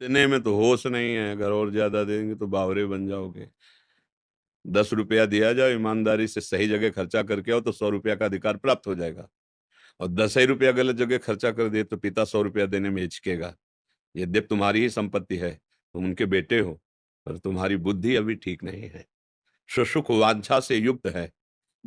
इतने में तो होश नहीं है, अगर और ज्यादा देंगे तो बावरे बन जाओगे। 10 रुपया दिया जाओ, ईमानदारी से सही जगह खर्चा करके आओ तो 100 रुपया का अधिकार प्राप्त हो जाएगा। और 10 ही रुपया गलत जगह खर्चा कर दिए तो पिता 100 रुपया देने में हिचकेगा। यद्यप तुम्हारी ही संपत्ति है, तुम उनके बेटे हो, पर तुम्हारी बुद्धि अभी ठीक नहीं है, सुसुख वांछा से युक्त है।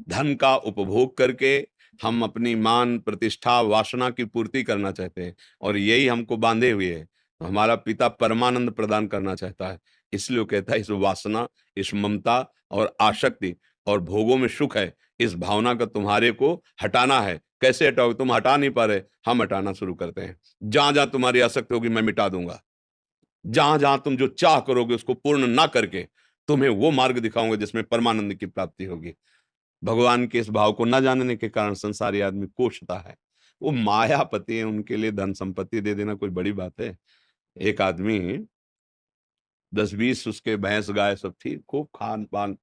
धन का उपभोग करके हम अपनी मान प्रतिष्ठा वासना की पूर्ति करना चाहते हैं, और यही हमको बांधे हुए है। हमारा पिता परमानंद प्रदान करना चाहता है, इसलिए वो कहता है इस वासना, इस ममता और आसक्ति और भोगों में सुख है, इस भावना का तुम्हारे को हटाना है। कैसे हटाओगे? तुम हटा नहीं पा रहे, हम हटाना शुरू करते हैं। जहां जहां तुम्हारी आसक्ति होगी मैं मिटा दूंगा। जहां जहां तुम जो चाह करोगे उसको पूर्ण ना करके तुम्हें वो मार्ग दिखाऊंगा जिसमें परमानंद की प्राप्ति होगी। भगवान के इस भाव को न जानने के कारण संसारी आदमी कोसता है। वो मायापति है, उनके लिए धन संपत्ति दे देना कोई बड़ी बात है? एक आदमी 10-20 उसके भैंस गाय सब थी, खूब खान पान,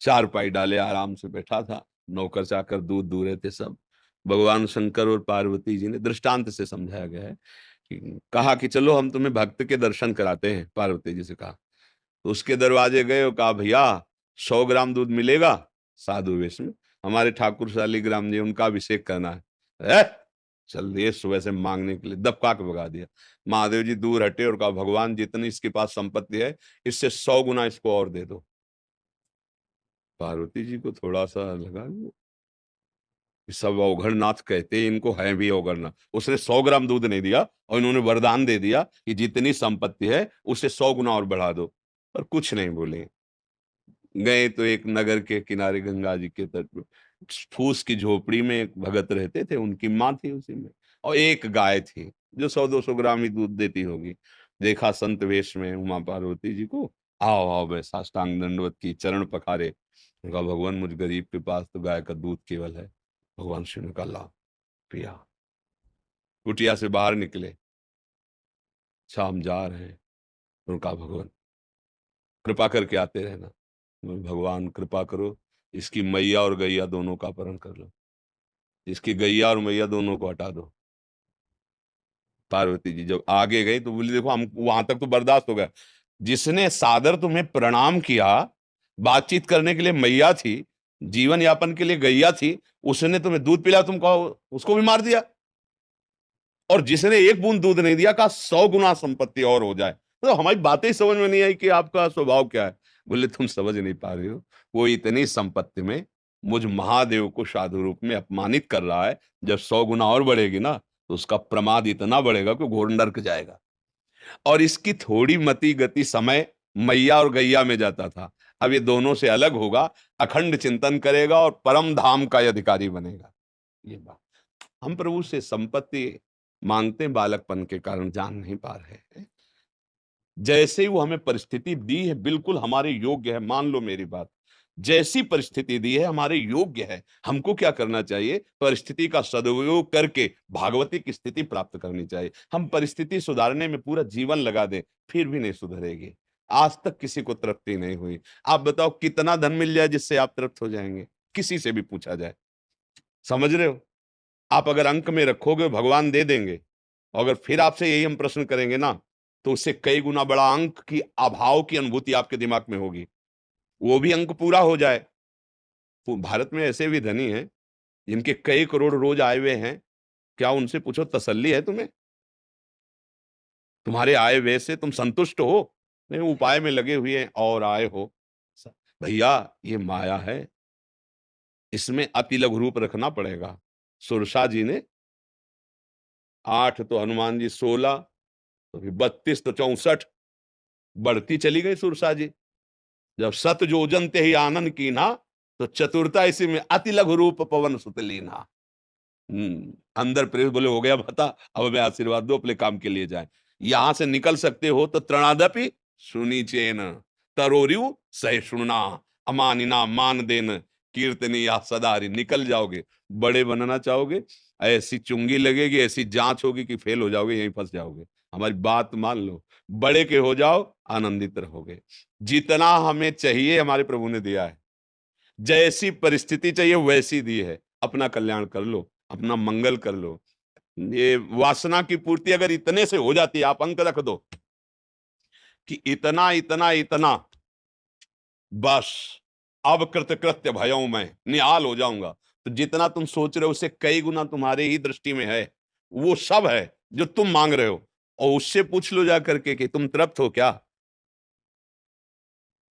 चारपाई डाले आराम से बैठा था, नौकर चाकर दूध दूह रहे थे सब। भगवान शंकर और पार्वती जी ने दृष्टांत से समझाया गया है कि कहा कि चलो हम तुम्हें भक्त के दर्शन कराते हैं। पार्वती जी से कहा, तो उसके दरवाजे गए और कहा भैया 100 ग्राम दूध मिलेगा? साधु वेश में, हमारे ठाकुर शालीग्राम जी, उनका अभिषेक करना है। "ए, चल दिए सुबह से मांगने के लिए, दबका के भगा दिया। महादेव जी दूर हटे और कहा भगवान जितनी इसके पास संपत्ति है इससे 100 गुना इसको और दे दो। पार्वती जी को थोड़ा सा लगा कि सब अवघड़नाथ कहते हैं, इनको है भी अवघड़नाथ। उसने 100 ग्राम दूध नहीं दिया और इन्होंने वरदान दे दिया कि जितनी संपत्ति है उससे 100 गुना और बढ़ा दो, पर कुछ नहीं बोले। गए तो एक नगर के किनारे गंगा जी के तट पर फूस की झोपड़ी में एक भगत रहते थे, उनकी माँ थी उसी में, और एक गाय थी जो 100-200 ग्राम ही दूध देती होगी। देखा संत वेश में उमा पार्वती जी को, आओ आओ, मैं साष्टांग दंडवत की, चरण पखारे। उनका भगवान मुझ गरीब के पास तो गाय का दूध केवल है। भगवान श्री ने कहा ला, पिया। कुटिया से बाहर निकले, शाम जा रहे हैं। उनका भगवान कृपा करके आते रहना। भगवान कृपा करो, इसकी मैया और गैया दोनों का अपहरण कर लो, इसकी गैया और मैया दोनों को हटा दो। पार्वती जी जब आगे गई तो बोली देखो हम वहां तक तो बर्दाश्त हो गया, जिसने सादर तुम्हें प्रणाम किया, बातचीत करने के लिए मैया थी, जीवन यापन के लिए गैया थी, उसने तुम्हें दूध पिलाया, तुम कहो उसको भी मार दिया। और जिसने एक बूंद दूध नहीं दिया, कहा 100 गुना संपत्ति और हो जाए। तो हमारी बातें ही समझ में नहीं आई कि आपका स्वभाव क्या है। बोले तुम समझ नहीं पा रहे हो, वो इतनी संपत्ति में मुझ महादेव को साधु रूप में अपमानित कर रहा है। जब 100 गुना और बढ़ेगी ना तो उसका प्रमाद इतना बढ़ेगा कि घोर नरक जाएगा। और इसकी थोड़ी मति गति समय मैया और गैया में जाता था, अब ये दोनों से अलग होगा, अखंड चिंतन करेगा और परम धाम का अधिकारी बनेगा। ये बात हम प्रभु से संपत्ति मांगते हैं, बालकपन के कारण जान नहीं पा रहे हैं। जैसे ही वो हमें परिस्थिति दी है बिल्कुल हमारे योग्य है, मान लो मेरी बात, जैसी परिस्थिति दी है हमारे योग्य है। हमको क्या करना चाहिए? परिस्थिति का सदुपयोग करके भागवती की स्थिति प्राप्त करनी चाहिए। हम परिस्थिति सुधारने में पूरा जीवन लगा दें फिर भी नहीं सुधरेगी। आज तक किसी को तृप्ति नहीं हुई। आप बताओ कितना धन मिल जाए जिससे आप तृप्त हो जाएंगे? किसी से भी पूछा जाए। समझ रहे हो? आप अगर अंक में रखोगे भगवान दे देंगे, अगर फिर आपसे यही हम प्रश्न करेंगे ना तो उससे कई गुना बड़ा अंक की अभाव की अनुभूति आपके दिमाग में होगी, वो भी अंक पूरा हो जाए। तो भारत में ऐसे भी धनी हैं जिनके कई करोड़ रोज आए हुए हैं, क्या उनसे पूछो तसल्ली है तुम्हें? तुम्हारे आय व्यय से तुम संतुष्ट हो? नहीं, उपाय में लगे हुए हैं और आए हो। भैया ये माया है, इसमें अति लघु रूप रखना पड़ेगा। सुरसा जी ने 8 तो हनुमान जी 16, तो 32 तो 64, बढ़ती चली गई सुरसा जी। जब सत जोजन ते ही आनंद की ना, तो चतुरता इसी में अति लघु रूप पवन सुत लीना। अंदर प्रेस बोले हो गया बता, अब मैं आशीर्वाद दो अपने काम के लिए जाए। यहां से निकल सकते हो तो त्रणादपि सुनी चेन, तरोरियु सहिष्णुना, अमानिना मान देन, कीर्तनी या सदारी। निकल जाओगे। बड़े बनना चाहोगे, ऐसी चुंगी लगेगी, ऐसी जांच होगी कि फेल हो जाओगे, यहीं फंस जाओगे। हमारी बात मान लो, बड़े के हो जाओ, आनंदित रहोगे। जितना हमें चाहिए हमारे प्रभु ने दिया है, जैसी परिस्थिति चाहिए वैसी दी है। अपना कल्याण कर लो, अपना मंगल कर लो। ये वासना की पूर्ति अगर इतने से हो जाती है, आप अंक रख दो कि इतना इतना इतना, बस अब कृतकृत्य भयऊ मैं निहाल हो जाऊंगा। तो जितना तुम सोच रहे हो उससे कई गुना तुम्हारे ही दृष्टि में है, वो सब है जो तुम मांग रहे हो। और उससे पूछ लो जा करके कि तुम तृप्त हो क्या,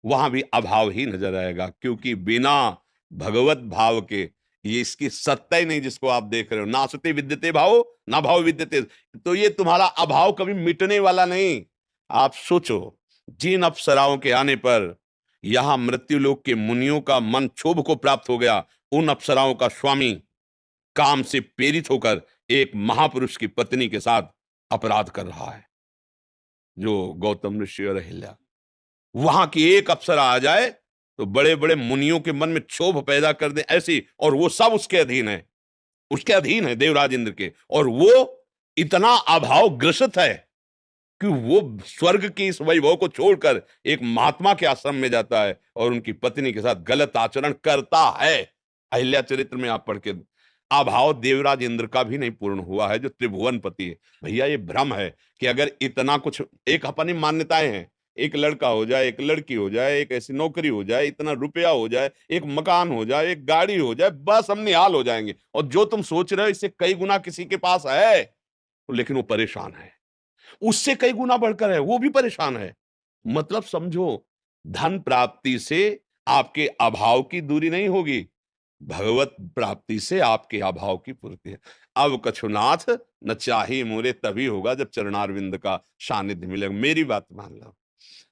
वहां भी अभाव ही नजर आएगा, क्योंकि बिना भगवत भाव के ये इसकी सत्ता ही नहीं जिसको आप देख रहे हो। नासते विद्यते भाव ना भाव विद्यते, तो ये तुम्हारा अभाव कभी मिटने वाला नहीं। आप सोचो, जिन अप्सराओं के आने पर यहां मृत्युलोक के मुनियों का मन क्षोभ को प्राप्त हो गया, उन अप्सराओं का स्वामी काम से प्रेरित होकर एक महापुरुष की पत्नी के साथ अपराध कर रहा है, जो गौतम ऋषि और अहिल्या। वहां की एक अप्सरा आ जाए तो बड़े बड़े मुनियों के मन में क्षोभ पैदा कर दे ऐसी, और वो सब उसके अधीन है, उसके अधीन है देवराज इंद्र के। और वो इतना अभाव ग्रसित है कि वो स्वर्ग की इस वैभव को छोड़कर एक महात्मा के आश्रम में जाता है और उनकी पत्नी के साथ गलत आचरण करता है। अहिल्या चरित्र में आप पढ़ के, अभाव देवराज इंद्र का भी नहीं पूर्ण हुआ है जो त्रिभुवन पति है। भैया ये भ्रम है कि अगर इतना कुछ, एक अपनी मान्यताएं हैं, एक लड़का हो जाए, एक लड़की हो जाए, एक ऐसी नौकरी हो जाए, इतना रुपया हो जाए, एक मकान हो जाए, एक गाड़ी हो जाए, बस हम निहाल हो जाएंगे। और जो तुम सोच रहे हो इससे कई गुना किसी के पास है, लेकिन वो परेशान है, उससे कई गुना बढ़कर है, वो भी परेशान है। मतलब समझो, धन प्राप्ति से आपके अभाव की दूरी नहीं होगी, भगवत प्राप्ति से आपके अभाव की पूर्ति है। अब कछुनाथ न चाहे मोरे तभी होगा जब चरणारविंद का सानिध्य मिलेगा। मेरी बात मान लो,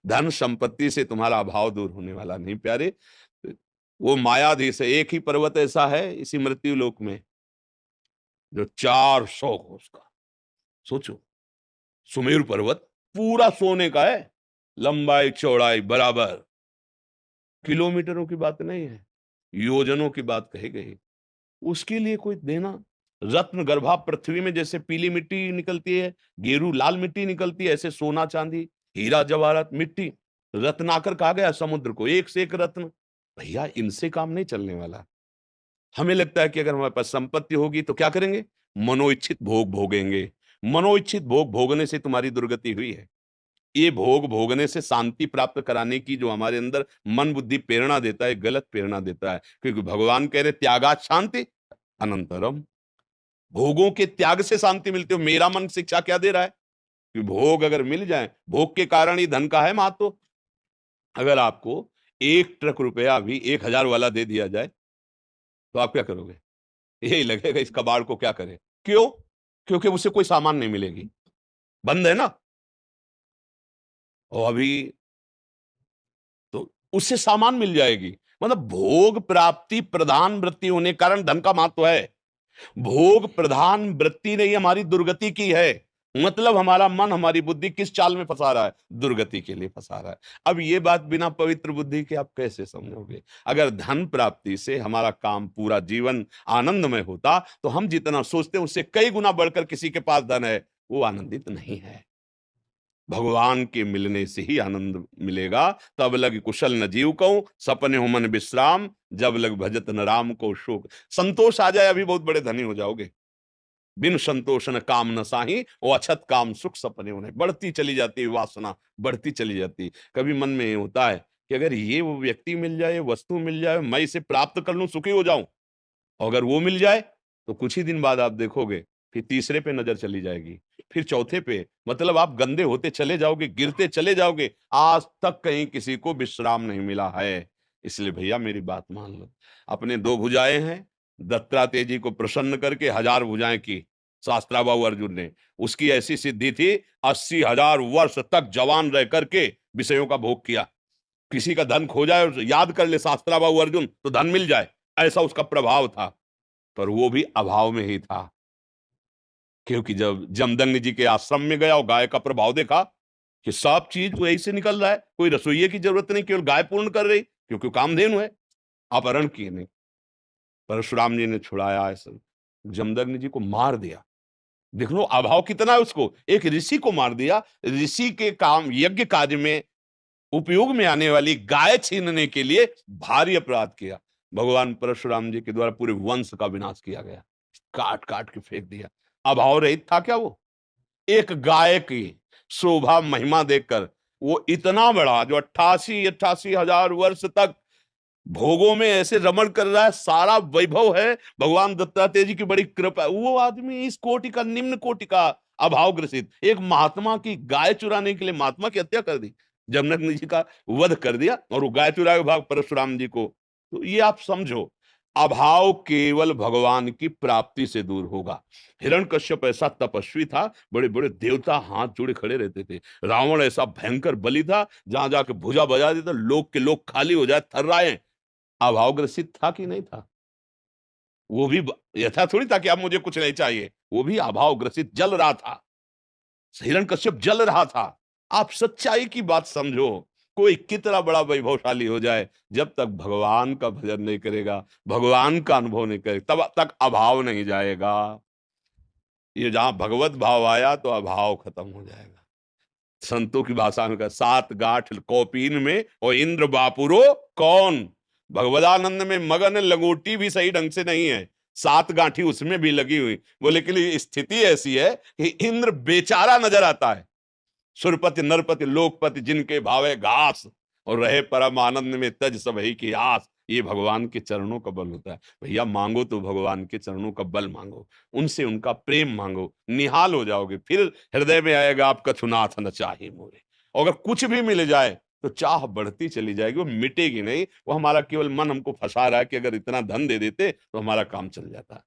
धन संपत्ति से तुम्हारा अभाव दूर होने वाला नहीं प्यारे। वो मायाधीश है, एक ही पर्वत ऐसा है इसी मृत्यु लोक में जो 400 कोस का, सोचो, सुमेरु पर्वत पूरा सोने का है, लंबाई चौड़ाई बराबर, किलोमीटरों की बात नहीं है, योजनों की बात कही गई। उसके लिए कोई देना, रत्न गर्भा पृथ्वी में जैसे पीली मिट्टी निकलती है, गेरू लाल मिट्टी निकलती है, ऐसे सोना चांदी हीरा जवाहरात मिट्टी, रत्नाकर कहा गया समुद्र को, एक से एक रत्न। भैया इनसे काम नहीं चलने वाला। हमें लगता है कि अगर हमारे पास संपत्ति होगी तो क्या करेंगे, मनोइच्छित भोग भोगेंगे। मनोइच्छित भोग भोगने से तुम्हारी दुर्गति हुई है। ये भोग भोगने से शांति प्राप्त कराने की जो हमारे अंदर मन बुद्धि प्रेरणा देता है, गलत प्रेरणा देता है। क्योंकि भगवान कह रहे त्यागात शांति अनंतरम, भोगों के त्याग से शांति मिलती हो। मेरा मन शिक्षा क्या दे रहा है कि भोग अगर मिल जाए, भोग के कारण ही धन का है महत्व। अगर आपको 1 ट्रक रुपया भी 1000 वाला दे दिया जाए तो आप क्या करोगे, यही लगेगा इस कबाड़ को क्या करें। क्यों? क्योंकि उससे कोई सामान नहीं मिलेगी, बंद है ना। और अभी तो उससे सामान मिल जाएगी। मतलब भोग प्राप्ति प्रधान वृत्ति होने के कारण धन का महत्व है। भोग प्रधान वृत्ति ने ही हमारी दुर्गति की है। मतलब हमारा मन हमारी बुद्धि किस चाल में फंसा रहा है, दुर्गति के लिए फंसा रहा है। अब ये बात बिना पवित्र बुद्धि के आप कैसे समझोगे। अगर धन प्राप्ति से हमारा काम पूरा जीवन आनंदमय होता तो हम जितना सोचते हैं उससे कई गुना बढ़कर किसी के पास धन है, वो आनंदित नहीं है। भगवान के मिलने से ही आनंद मिलेगा। तब लग कुशल न जीव कहूं, सपने हो मन विश्राम, जब लग भजत न राम को शोक। संतोष आ जाए अभी बहुत बड़े धनी हो जाओगे। बिन संतोष न काम न साही, वो अछत काम सुख सपने उन्हें। बढ़ती चली जाती है वासना, बढ़ती चली जाती है। कभी मन में होता है कि अगर ये वो व्यक्ति मिल जाए, वस्तु मिल जाए, मैं इसे प्राप्त कर लूं, सुखी हो जाऊं। और अगर वो मिल जाए तो कुछ ही दिन बाद आप देखोगे फिर तीसरे पे नजर चली जाएगी, फिर चौथे पे। मतलब आप गंदे होते चले जाओगे, गिरते चले जाओगे। आज तक कहीं किसी को विश्राम नहीं मिला है। इसलिए भैया मेरी बात मान लो, अपने 2 भुजाएं हैं, दत्तात्रेय जी को प्रसन्न करके 1000 भुजाएं की शास्त्राबाहु अर्जुन ने। उसकी ऐसी सिद्धि थी, 80,000 वर्ष तक जवान रह करके विषयों का भोग किया। किसी का धन खो जाए और याद कर ले शास्त्राबाहु अर्जुन तो धन मिल जाए, ऐसा उसका प्रभाव था। पर वो भी अभाव में ही था, क्योंकि जब जमदग्नि जी के आश्रम में गया और गाय का प्रभाव देखा कि सब चीज वही से निकल रहा है, कोई रसोइये की जरूरत नहीं, केवल गाय पूर्ण कर रही, क्योंकि कामधेनु है, अपहरण किए नहीं। परशुराम जी ने छुड़ाया ऐसा, जमदग्नि जी को मार दिया। देख लो अभाव कितना है उसको, एक ऋषि को मार दिया। ऋषि के काम यज्ञ कार्य में उपयोग में आने वाली गाय छीनने के लिए भारी अपराध किया। भगवान परशुराम जी के द्वारा पूरे वंश का विनाश किया गया, काट काट के फेंक दिया। अभाव रहित था क्या वो? एक गाय की शोभा महिमा देखकर वो इतना बड़ा, जो 88,000 वर्ष तक भोगों में ऐसे रमण कर रहा है, सारा वैभव है, भगवान दत्तात्रेय जी की बड़ी कृपा है, वो आदमी इस कोटि का, निम्न कोटि का अभाव ग्रसित, एक महात्मा की गाय चुराने के लिए महात्मा की हत्या कर दी, जमदग्नि जी का वध कर दिया, और वो गाय चुराए भाग परशुराम जी को। तो ये आप समझो, अभाव केवल भगवान की प्राप्ति से दूर होगा। हिरण्यकश्यप ऐसा तपस्वी था, बड़े बड़े देवता हाथ जोड़े खड़े रहते थे। रावण ऐसा भयंकर बलि था, जहां जाके भुजा बजा देता, लोग के लोग खाली हो जाए, थर्राए। अभावग्रसित था कि नहीं था? वो भी ऐसा थोड़ी था कि अब मुझे कुछ नहीं चाहिए, वो भी अभावग्रसित जल रहा था। हिरण्यकश्यप जल रहा था। आप सच्चाई की बात समझो। कोई कितना बड़ा वैभवशाली हो जाए, जब तक भगवान का भजन नहीं करेगा, भगवान का अनुभव नहीं करेगा, तब तक अभाव नहीं जाएगा। ये जहां भगवत भाव आया तो अभाव खत्म हो जाएगा। संतों की भाषा में कहा, सात गांठ कौपीन में और इंद्र बापुरो कौन। भगवदानंद में मगन लंगोटी भी सही ढंग से नहीं है, सात गांठी उसमें भी लगी हुई। बोले कि स्थिति ऐसी है कि इंद्र बेचारा नजर आता है, सुरपति नरपति लोकपति जिनके भावे घास, और रहे परम आनंद में तज सब ही की आस। ये भगवान के चरणों का बल होता है। भैया मांगो तो भगवान के चरणों का बल मांगो, उनसे उनका प्रेम मांगो, निहाल हो जाओगे। फिर हृदय में आएगा आप, कछुनाथ न चाहे मोरे। और अगर कुछ भी मिल जाए तो चाह बढ़ती चली जाएगी, वो मिटेगी नहीं। वो हमारा केवल मन हमको फंसा रहा है कि अगर इतना धन दे देते तो हमारा काम चल जाता।